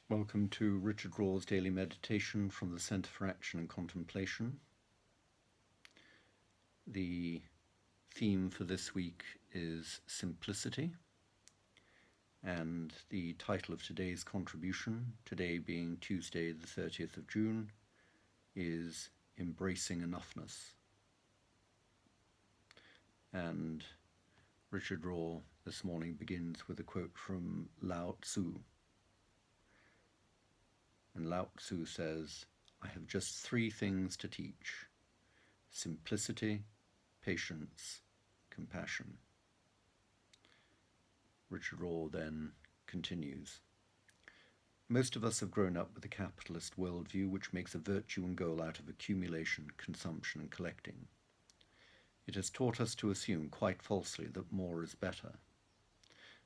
Welcome to Richard Raw's Daily Meditation from the Centre for Action and Contemplation. The theme for this week is simplicity, and the title of today's contribution, today being Tuesday the 30th of June, is Embracing Enoughness. And Richard Raw this morning begins with a quote from Lao Tzu. And Lao Tzu says, "I have just three things to teach: simplicity, patience, compassion." Richard Raw then continues, "Most of us have grown up with a capitalist worldview which makes a virtue and goal out of accumulation, consumption, and collecting. It has taught us to assume, quite falsely, that more is better.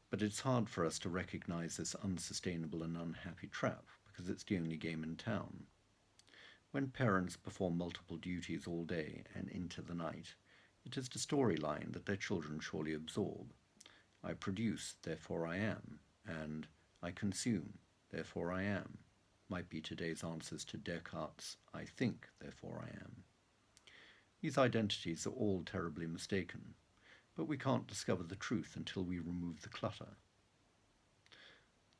But it's hard for us to recognize this unsustainable and unhappy trap, because it's the only game in town. When parents perform multiple duties all day and into the night, it is the storyline that their children surely absorb. I produce, therefore I am, and I consume, therefore I am, might be today's answers to Descartes' I think, therefore I am. These identities are all terribly mistaken, but we can't discover the truth until we remove the clutter.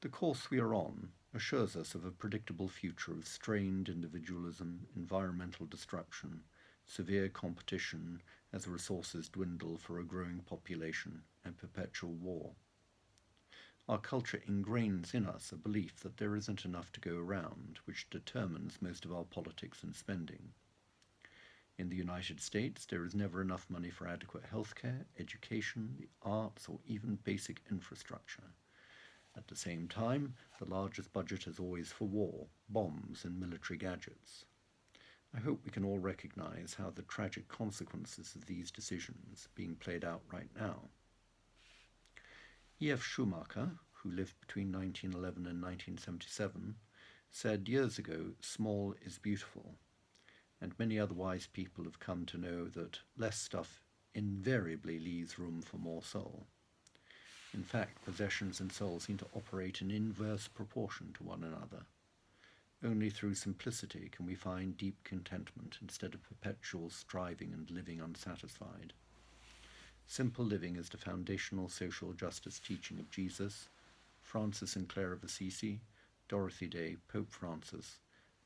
The course we are on assures us of a predictable future of strained individualism, environmental destruction, severe competition as resources dwindle for a growing population, and perpetual war. Our culture ingrains in us a belief that there isn't enough to go around, which determines most of our politics and spending. In the United States, there is never enough money for adequate healthcare, education, the arts, or even basic infrastructure. At the same time, the largest budget is always for war, bombs, and military gadgets. I hope we can all recognize how the tragic consequences of these decisions are being played out right now. E.F. Schumacher, who lived between 1911 and 1977, said years ago, "Small is beautiful," and many other wise people have come to know that less stuff invariably leaves room for more soul. In fact, possessions and soul seem to operate in inverse proportion to one another. Only through simplicity can we find deep contentment instead of perpetual striving and living unsatisfied. Simple living is the foundational social justice teaching of Jesus, Francis and Clare of Assisi, Dorothy Day, Pope Francis,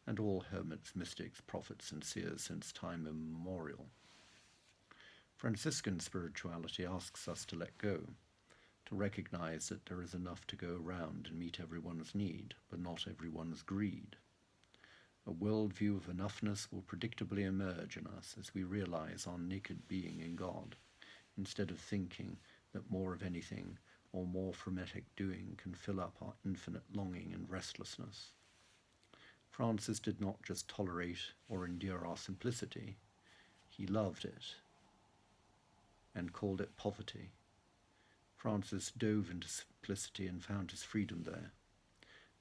and all hermits, mystics, prophets, and seers since time immemorial. Franciscan spirituality asks us to let go, to recognize that there is enough to go around and meet everyone's need, but not everyone's greed. A worldview of enoughness will predictably emerge in us as we realize our naked being in God, instead of thinking that more of anything or more frenetic doing can fill up our infinite longing and restlessness. Francis did not just tolerate or endure our simplicity, he loved it and called it poverty. Francis dove into simplicity and found his freedom there.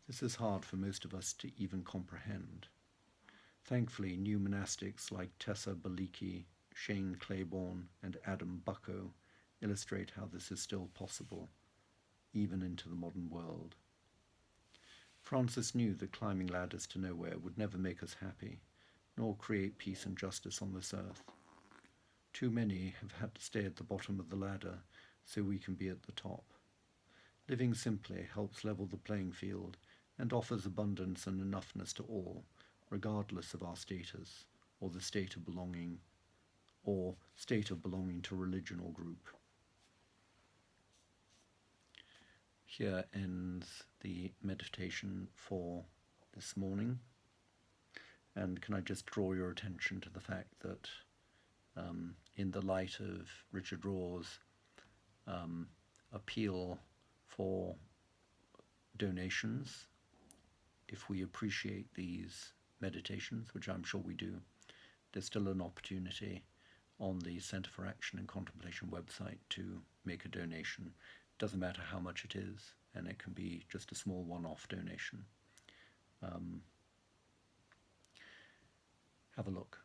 This is hard for most of us to even comprehend. Thankfully, new monastics like Tessa Baliki, Shane Claiborne, and Adam Bucko illustrate how this is still possible, even into the modern world. Francis knew that climbing ladders to nowhere would never make us happy, nor create peace and justice on this earth. Too many have had to stay at the bottom of the ladder so we can be at the top. Living simply helps level the playing field and offers abundance and enoughness to all, regardless of our status or the state of belonging to religion or group. Here ends the meditation for this morning. And can I just draw your attention to the fact that in the light of Richard Raw's appeal for donations, if we appreciate these meditations, which I'm sure we do, there's still an opportunity on the Centre for Action and Contemplation website to make a donation. It doesn't matter how much it is, and it can be just a small one-off donation. Have a look.